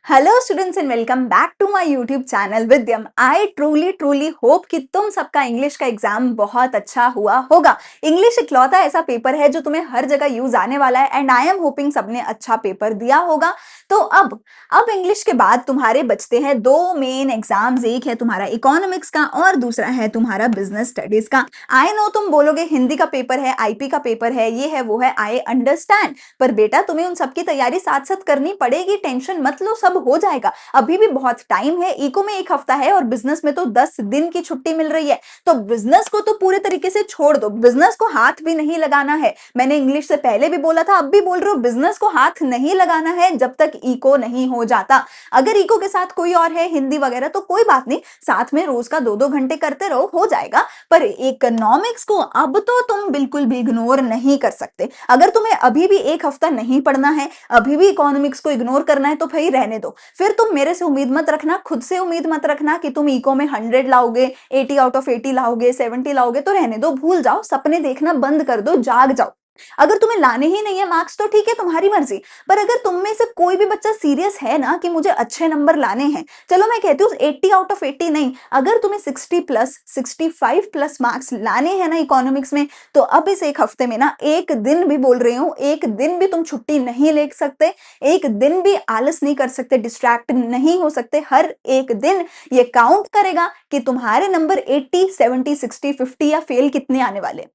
Hello students and welcome back to my YouTube channel Vidyam. I truly hope कि तुम सबका English का exam बहुत अच्छा हुआ होगा। इंग्लिश इकलौता ऐसा पेपर है जो तुम्हें हर जगह यूज आने वाला है एंड आई एम होपिंग सबने अच्छा पेपर दिया होगा। तो अब इंग्लिश के बाद तुम्हारे बचते हैं दो मेन एग्जाम्स, एक है तुम्हारा इकोनॉमिक्स का और दूसरा है तुम्हारा बिजनेस स्टडीज का। आई नो तुम बोलोगे हिंदी का पेपर है, आईपी का पेपर है, ये है वो है, आई अंडरस्टैंड, पर बेटा तुम्हें उन सबकी तैयारी साथ साथ करनी पड़ेगी। टेंशन मत लो, सब हो जाएगा, अभी भी बहुत टाइम है। इको में एक हफ्ता है और बिजनेस में तो 10 दिन की छुट्टी मिल रही है। तो बिजनेस को तो पूरे तरीके से छोड़ दो, बिजनेस को हाथ भी नहीं लगाना है। मैंने इंग्लिश से पहले भी बोला था, अब भी बोल रही हूँ, बिजनेस को हाथ नहीं लगाना है जब तक इको नहीं हो जाता। अगर इको के साथ कोई और है, हिंदी वगैरह, तो कोई बात नहीं, साथ में रोज का 2-2 घंटे करते रहो, हो जाएगा। पर इकोनॉमिक्स को अब तो तुम बिल्कुल भी इग्नोर नहीं कर सकते। अगर तुम्हें अभी भी एक हफ्ता नहीं पढ़ना है, अभी भी इकोनॉमिक्स को इग्नोर करना है, तो फिर रहने दो। फिर तुम मेरे से उम्मीद मत रखना, खुद से उम्मीद मत रखना कि तुम इको में 100 लाओगे, 80 आउट ऑफ 80 लाओगे, 70 लाओगे। तो रहने दो, भूल जाओ, सपने देखना बंद कर दो, जाग जाओ। अगर तुम्हें लाने ही नहीं है मार्क्स तो ठीक है, तुम्हारी मर्जी। पर अगर तुम में से कोई भी बच्चा सीरियस है ना कि मुझे अच्छे नंबर लाने हैं, चलो मैं कहती हूँ 80 आउट ऑफ 80 नहीं, अगर तुम्हें 60 प्लस 65 प्लस मार्क्स लाने हैं ना इकोनॉमिक्स में, तो अब इस एक हफ्ते में ना एक दिन भी, बोल रही हूँ, एक दिन भी तुम छुट्टी नहीं ले सकते, एक दिन भी आलस नहीं कर सकते, डिस्ट्रैक्ट नहीं हो सकते। हर एक दिन ये काउंट करेगा कि तुम्हारे नंबर 80, 70, 60, 50 या फेल कितने आने वाले।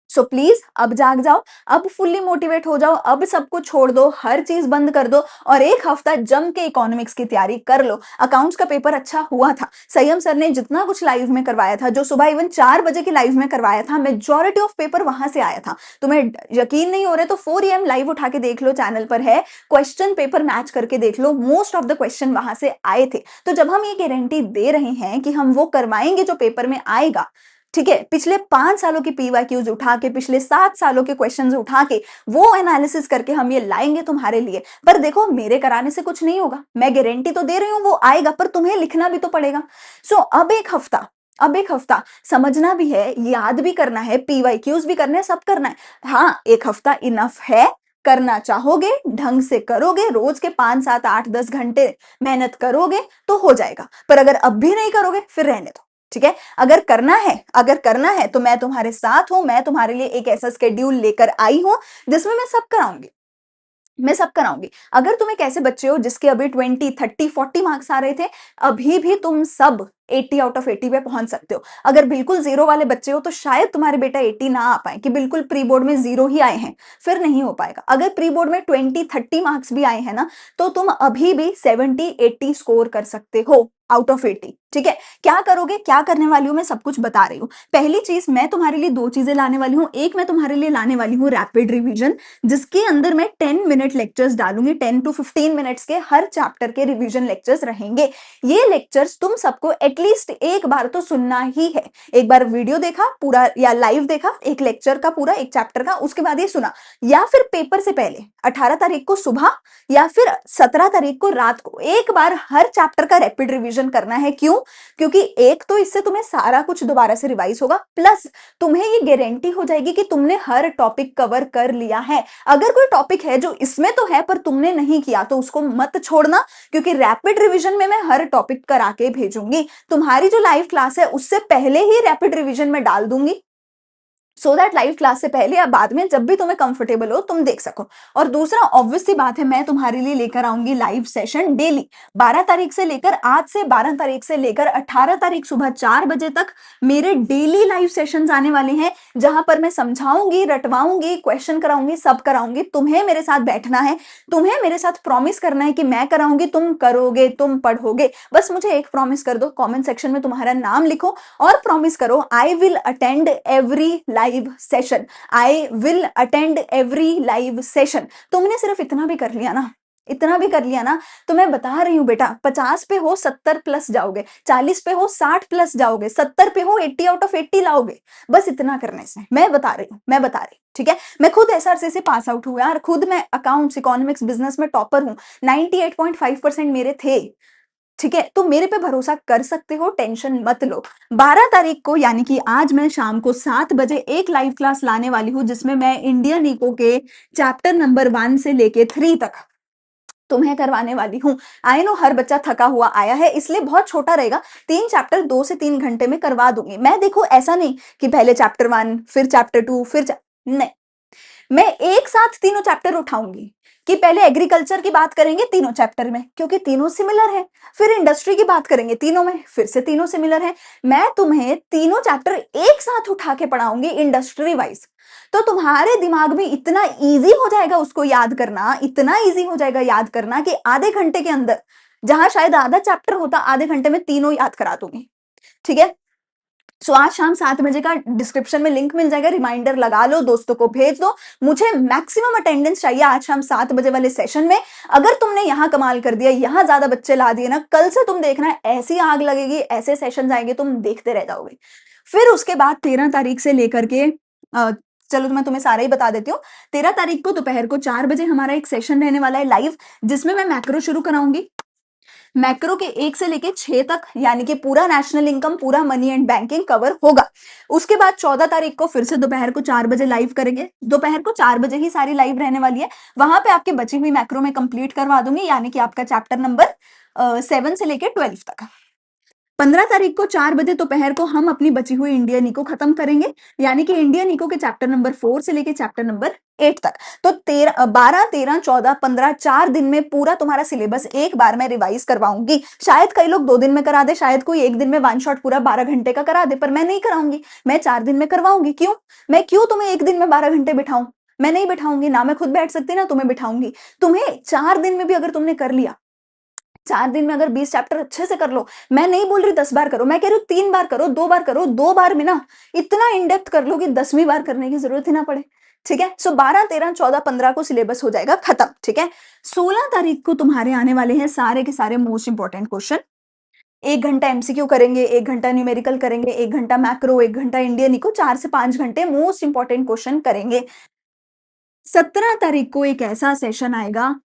सो प्लीज अब जाग जाओ, अब फुल्ली मोटिवेट हो जाओ, अब सब कुछ छोड़ दो, हर चीज बंद कर दो और एक हफ्ता जम के इकोनॉमिक्स की तैयारी कर लो। अकाउंट्स का पेपर अच्छा हुआ था, संयम सर ने जितना कुछ लाइव में करवाया था, जो सुबह इवन 4 बजे की लाइव में करवाया था, मेजॉरिटी ऑफ पेपर वहां से आया था। तुम्हें यकीन नहीं हो रहा तो 4 AM लाइव उठा के देख लो, चैनल पर है, क्वेश्चन पेपर मैच करके देख लो, मोस्ट ऑफ द क्वेश्चन वहां से आए थे। तो जब हम ये गारंटी दे रहे हैं कि हम वो करवाएंगे जो पेपर में आएगा, ठीक है, पिछले 5 सालों की पीवाईक्यूज उठा के, पिछले 7 सालों के क्वेश्चंस उठा के, वो एनालिसिस करके हम ये लाएंगे तुम्हारे लिए। पर देखो, मेरे कराने से कुछ नहीं होगा, मैं गारंटी तो दे रही हूँ वो आएगा, पर तुम्हें लिखना भी तो पड़ेगा। सो अब एक हफ्ता समझना भी है, याद भी करना है, पीवाईक्यूज भी करना है, सब करना है। हाँ, एक हफ्ता इनफ है, करना चाहोगे, ढंग से करोगे, रोज के 5, 7, 8, 10 घंटे मेहनत करोगे तो हो जाएगा। पर अगर अब भी नहीं करोगे, फिर रहने दो, ठीक है। अगर करना है तो मैं तुम्हारे साथ हूं, मैं तुम्हारे लिए एक ऐसा स्केड्यूल लेकर आई हूं जिसमें मैं सब कराऊंगी। अगर तुम एक ऐसे बच्चे हो जिसके अभी 20, 30, 40 मार्क्स आ रहे थे, अभी भी तुम सब 80 आउट ऑफ 80 पे पहुंच सकते हो। अगर बिल्कुल जीरो वाले बच्चे हो तो शायद तुम्हारे बेटा 80 ना आ पाए, कि बिल्कुल प्री बोर्ड में जीरो ही आए हैं, फिर नहीं हो पाएगा। अगर प्री बोर्ड में 20, 30 मार्क्स भी आए हैं ना, तो तुम अभी भी 70, 80 स्कोर कर सकते हो आउट ऑफ 80, ठीक है। क्या करोगे, क्या करने वाली हूं, मैं सब कुछ बता रही हूँ। पहली चीज, मैं तुम्हारे लिए 2 चीजें लाने वाली हूँ। एक, मैं तुम्हारे लिए लाने वाली हूँ रैपिड रिवीजन, जिसके अंदर मैं 10 मिनट लेक्चर्स डालूंगी, 10 to 15 मिनट्स के हर चैप्टर के रिवीजन लेक्चर्स रहेंगे। ये लेक्चर्स तुम सबको एटलीस्ट एक बार तो सुनना ही है। एक बार वीडियो देखा पूरा या लाइव देखा एक लेक्चर का पूरा, एक चैप्टर का, उसके बाद ये सुना, या फिर पेपर से पहले 18 तारीख को सुबह या फिर 17 तारीख को रात को एक बार हर चैप्टर का रैपिड रिवीजन करना है। क्यों? क्योंकि एक तो इससे तुम्हें सारा कुछ दोबारा से रिवाइज होगा, प्लस तुम्हें ये गारंटी हो जाएगी कि तुमने हर टॉपिक कवर कर लिया है। अगर कोई टॉपिक है जो इसमें तो है पर तुमने नहीं किया, तो उसको मत छोड़ना, क्योंकि रैपिड रिवीजन में मैं हर टॉपिक करा के भेजूंगी। तुम्हारी जो लाइव क्लास है उससे पहले ही रैपिड रिवीजन में डाल दूंगी, सो दैट लाइव क्लास से पहले या बाद में जब भी तुम्हें कंफर्टेबल हो तुम देख सको। और दूसरा, ऑब्वियस सी बात है, मैं तुम्हारे लिए लेकर आऊंगी लाइव सेशन डेली। 12 तारीख से लेकर, आज से 12 तारीख से लेकर 18 तारीख सुबह 4 बजे तक मेरे डेली लाइव सेशंस आने वाले हैं, जहां पर मैं समझाऊंगी, रटवाऊंगी, क्वेश्चन कराऊंगी, सब कराऊंगी। तुम्हें मेरे साथ बैठना है, तुम्हें मेरे साथ प्रॉमिस करना है कि मैं कराऊंगी, तुम करोगे, तुम पढ़ोगे। बस मुझे एक प्रॉमिस कर दो, कॉमेंट सेक्शन में तुम्हारा नाम लिखो और प्रॉमिस करो, आई will attend every live session, I will attend every live session. तुमने सिर्फ इतना भी कर लिया ना, इतना भी कर लिया ना, तो मैं बता रही हूं बेटा, 50 पे हो 70 प्लस जाओगे, 40 पे हो 60 प्लस जाओगे, 70 पे हो 80 आउट ऑफ 80 लाओगे। बस इतना करने से, मैं बता रही हूँ, ठीक है। मैं खुद एसआरसी से पास आउट हुआ और खुद मैं अकाउंट्स, इकोनॉमिक्स, बिजनेस में टॉपर हूँ, 98.5% मेरे थे, ठीक है। तो मेरे पे भरोसा कर सकते हो, टेंशन मत लो। 12 तारीख को, यानी कि आज, मैं शाम को 7 बजे एक लाइव क्लास लाने वाली हूं, जिसमें मैं इंडियन इको के चैप्टर नंबर 1 से लेके 3 तक तुम्हें करवाने वाली हूँ। आई नो हर बच्चा थका हुआ आया है, इसलिए बहुत छोटा रहेगा, 3 चैप्टर 2 से 3 घंटे में करवा दूंगी मैं। देखो ऐसा नहीं कि पहले चैप्टर 1 फिर चैप्टर 2 नहीं, मैं एक साथ तीनों चैप्टर उठाऊंगी कि पहले एग्रीकल्चर की बात करेंगे तीनों चैप्टर में क्योंकि तीनों सिमिलर है, फिर इंडस्ट्री की बात करेंगे तीनों में, फिर से तीनों सिमिलर है। मैं तुम्हें तीनों चैप्टर एक साथ उठा के पढ़ाऊंगी इंडस्ट्री वाइज, तो तुम्हारे दिमाग में इतना इजी हो जाएगा उसको याद करना, इतना इजी हो जाएगा याद करना कि आधे घंटे के अंदर, जहां शायद आधा चैप्टर होता, आधे घंटे में तीनों याद करा दूंगी। ठीक है, सो आज शाम 7 बजे का डिस्क्रिप्शन में लिंक मिल जाएगा, रिमाइंडर लगा लो, दोस्तों को भेज दो। मुझे मैक्सिमम अटेंडेंस चाहिए आज शाम 7 बजे वाले सेशन में। अगर तुमने यहां कमाल कर दिया, यहां ज्यादा बच्चे ला दिए ना, कल से तुम देखना ऐसी आग लगेगी, ऐसे सेशन आएंगे, तुम देखते रह जाओगे। फिर उसके बाद 13 तारीख से लेकर के चलो मैं तुम्हें सारा ही बता देती हूँ। 13 तारीख को दोपहर को 4 बजे हमारा एक सेशन रहने वाला है लाइव, जिसमें मैं मैक्रो शुरू कराऊंगी। मैक्रो के 1 से लेके 6 तक, यानी कि पूरा नेशनल इनकम, पूरा मनी एंड बैंकिंग कवर होगा। उसके बाद 14 तारीख को फिर से दोपहर को 4 बजे लाइव करेंगे, दोपहर को 4 बजे ही सारी लाइव रहने वाली है। वहां पे आपकी बची हुई मैक्रो में कंप्लीट करवा दूंगी, यानी कि आपका चैप्टर नंबर 7 से लेके 12 तक। 15 तारीख को 4 बजे दोपहर को हम अपनी बची हुई इंडियन इको खत्म करेंगे, यानी कि इंडियन इको के चैप्टर नंबर 4 से लेके चैप्टर नंबर 8 तक। तो 12, 13, 14, 15 4 दिन में पूरा तुम्हारा सिलेबस एक बार में रिवाइज करवाऊंगी। शायद कई लोग 2 दिन में करा दे, शायद कोई एक दिन में वन शॉट पूरा 12 घंटे का करा दे, पर मैं नहीं कराऊंगी, मैं 4 दिन में करवाऊंगी। क्यों? मैं क्यों तुम्हें एक दिन में 12 घंटे बिठाऊं? मैं नहीं बिठाऊंगी ना, मैं खुद बैठ सकती ना तुम्हें बिठाऊंगी। तुम्हें 4 दिन में भी अगर तुमने कर लिया, 4 दिन में अगर 20 चैप्टर अच्छे से कर लो, मैं नहीं बोल रही 10 बार करो, मैं कह रही हूँ 3 बार करो, 2 बार करो, 2 बार में ना इतना इन डेप्थ कर लो कि 10वीं बार करने की जरूरत ही ना पड़े। ठीक है, सो 12, 13, 14, 15 को सिलेबस हो जाएगा खत्म। ठीक है, 16 तारीख को तुम्हारे आने वाले हैं सारे के सारे मोस्ट इंपॉर्टेंट क्वेश्चन। 1 घंटा एमसीक्यू करेंगे, 1 घंटा न्यूमेरिकल करेंगे, 1 घंटा मैक्रो, 1 घंटा इंडियन इको, 4 से 5 घंटे मोस्ट इंपॉर्टेंट क्वेश्चन करेंगे। 17 तारीख को एक ऐसा सेशन आएगा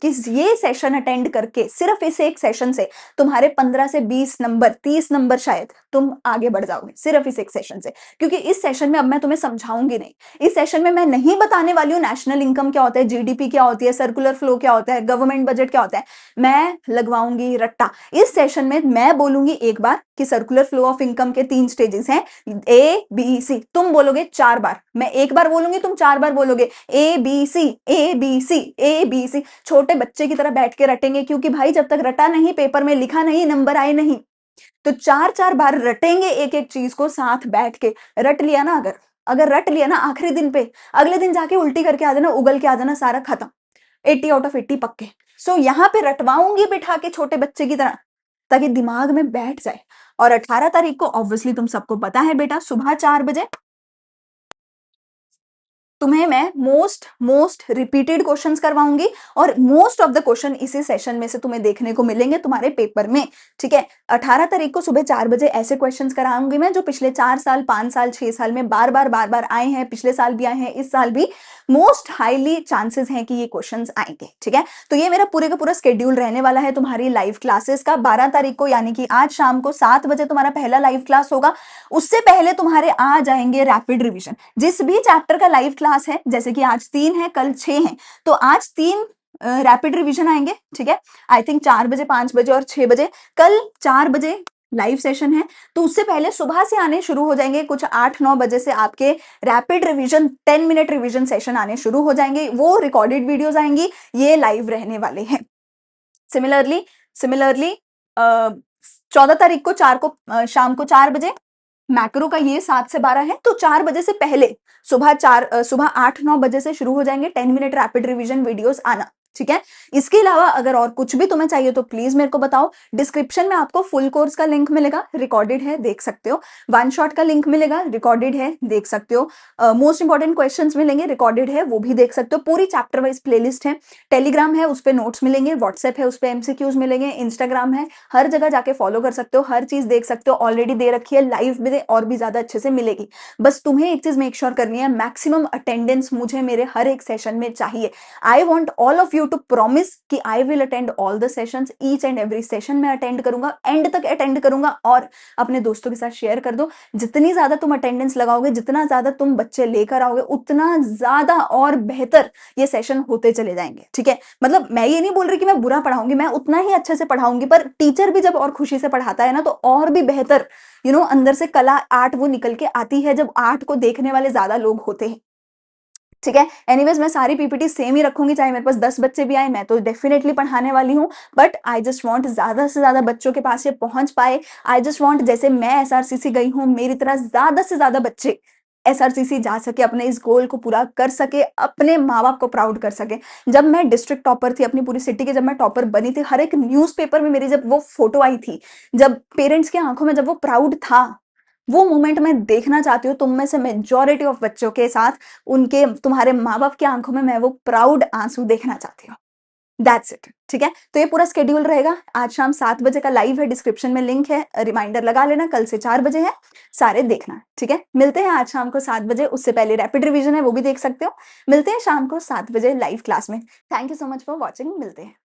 कि ये सेशन अटेंड करके सिर्फ इस एक सेशन से तुम्हारे 15 से 20 नंबर, 30 नंबर शायद तुम आगे बढ़ जाओगे, सिर्फ इस एक सेशन से। क्योंकि इस सेशन में अब मैं तुम्हें समझाऊंगी नहीं, इस सेशन में मैं नहीं बताने वाली हूँ नेशनल इनकम क्या होता है, जीडीपी क्या होती है, सर्कुलर फ्लो क्या होता है, गवर्नमेंट बजट क्या होता है। मैं लगवाऊंगी रट्टा। इस सेशन में मैं बोलूंगी एक बार कि सर्कुलर फ्लो ऑफ इनकम के 3 स्टेजेस हैं, ए बी सी। तुम बोलोगे 4 बार, मैं एक बार बोलूंगी, तुम 4 बार बोलोगे, A B C, A B C, A B C. छोटे बच्चे की तरह बैठ के रटेंगे, क्योंकि भाई जब तक रटा नहीं, पेपर में लिखा नहीं, नंबर आए नहीं, तो 4-4 बार रटेंगे एक एक चीज को साथ बैठ के। रट लिया ना, अगर रट लिया ना, आखिरी दिन पे, अगले दिन जाके उल्टी करके आ जाना, उगल के आ जाना, सारा खत्म, 80 आउट ऑफ 80 पक्के। सो यहाँ पे रटवाऊंगी बिठा के छोटे बच्चे की तरह, ताकि दिमाग में बैठ जाए। और 18 तारीख को ऑब्वियसली तुम सबको पता है बेटा, सुबह 4 बजे तुम्हें मैं मोस्ट रिपीटेड क्वेश्चंस करवाऊंगी, और मोस्ट ऑफ द क्वेश्चन इसी सेशन में से तुम्हें देखने को मिलेंगे तुम्हारे पेपर में। ठीक है, 18 तारीख को सुबह 4 बजे ऐसे क्वेश्चंस कराऊंगी मैं जो पिछले 4 साल, 5 साल, 6 साल में बार बार आए हैं, पिछले साल भी आए हैं, इस साल भी मोस्ट हाईली चांसेस हैं कि ये क्वेश्चंस आएंगे। ठीक है, तो ये मेरा पूरे का पूरा स्केड्यूल रहने वाला है तुम्हारी लाइव क्लासेस का। 12 तारीख को यानी कि आज शाम को 7 बजे तुम्हारा पहला लाइव क्लास होगा। उससे पहले तुम्हारे आ जाएंगे रैपिड रिविजन। जिस भी चैप्टर का लाइव क्लास है, जैसे कि आज 3 है, कल 6 है, तो आज 3 रैपिड रिविजन आएंगे। ठीक है, आई थिंक 4 बजे, 5 बजे और 6 बजे। कल 4 बजे लाइव सेशन है, तो उससे पहले सुबह से आने शुरू हो जाएंगे, कुछ 8-9 बजे से आपके rapid revision 10 minute revision session आने शुरू हो जाएंगे। वो रिकॉर्डेड वीडियोस आएंगी, ये लाइव रहने वाले हैं। सिमिलरली 14 तारीख को शाम को 4 बजे मैक्रो का ये 7 से 12 है, तो 4 बजे से पहले सुबह 8-9 बजे से शुरू हो जाएंगे 10 मिनट रैपिड रिवीजन वीडियोस आना। ठीक है, इसके अलावा अगर और कुछ भी तुम्हें चाहिए तो प्लीज मेरे को बताओ। डिस्क्रिप्शन में आपको फुल कोर्स का लिंक मिलेगा, रिकॉर्डेड है, देख सकते हो। वन शॉट का लिंक मिलेगा, रिकॉर्डेड है, देख सकते हो। मोस्ट इंपॉर्टेंट क्वेश्चंस मिलेंगे, रिकॉर्डेड है, वो भी देख सकते हो। पूरी चैप्टर वाइज प्लेलिस्ट है, टेलीग्राम है, उस पर नोट्स मिलेंगे, व्हाट्सएप है, उस पर एमसीक्यूज मिलेंगे, इंस्टाग्राम है, हर जगह जाके फॉलो कर सकते हो, हर चीज देख सकते हो। ऑलरेडी दे रखी है, लाइव भी दे और भी ज्यादा अच्छे से मिलेगी। बस तुम्हें एक चीज मेक श्योर करनी है, मैक्सिमम अटेंडेंस मुझे मेरे हर एक सेशन में चाहिए। I want all of you to promise कि I will attend all the sessions, each and every session में अटेंड करूंगा, एंड तक अटेंड करूंगा। और अपने दोस्तों के साथ शेयर कर दो। जितनी ज्यादा तुम अटेंडेंस लगाओगे, जितना ज्यादा तुम बच्चे लेकर आओगे, उतना ज्यादा और बेहतर ये सेशन होते चले जाएंगे। ठीक है, मतलब मैं ये नहीं बोल रही कि मैं बुरा पढ़ाऊंगी, मैं उतना ही अच्छे से पढ़ाऊंगी, पर टीचर भी जब और खुशी से पढ़ाता है ना, तो और भी बेहतर अंदर से कला, आर्ट वो निकल के आती है, जब आर्ट को देखने वाले ज्यादा लोग होते हैं। ठीक है, एनीवेज मैं सारी पीपीटी सेम ही रखूंगी, चाहे मेरे पास 10 बच्चे भी आए, मैं तो डेफिनेटली पढ़ाने वाली हूँ। बट आई जस्ट वांट ज्यादा से ज्यादा बच्चों के पास ये पहुंच पाए। आई जस्ट वांट, जैसे मैं एसआरसीसी गई हूँ, मेरी तरह ज्यादा से ज्यादा बच्चे एसआरसीसी जा सके, अपने इस गोल को पूरा कर सके, अपने माँ बाप को प्राउड कर सके। जब मैं डिस्ट्रिक्ट टॉपर थी अपनी पूरी सिटी की, जब मैं टॉपर बनी थी, हर एक न्यूज़पेपर में मेरी जब वो फोटो आई थी, जब पेरेंट्स की आंखों में जब वो प्राउड था, वो मोमेंट मैं देखना चाहती हूँ तुम में से मेजॉरिटी ऑफ बच्चों के साथ। उनके, तुम्हारे माँ बाप की आंखों में मैं वो प्राउड आंसू देखना चाहती हूँ। That's it. ठीक है, तो ये पूरा स्केड्यूल रहेगा। आज शाम 7 बजे का लाइव है, डिस्क्रिप्शन में लिंक है, रिमाइंडर लगा लेना, कल से 4 बजे है, सारे देखना। ठीक है, मिलते हैं आज शाम को 7 बजे। उससे पहले रैपिड रिवीजन है, वो भी देख सकते हो। मिलते हैं शाम को 7 बजे लाइव क्लास में। Thank you so much for watching, मिलते हैं।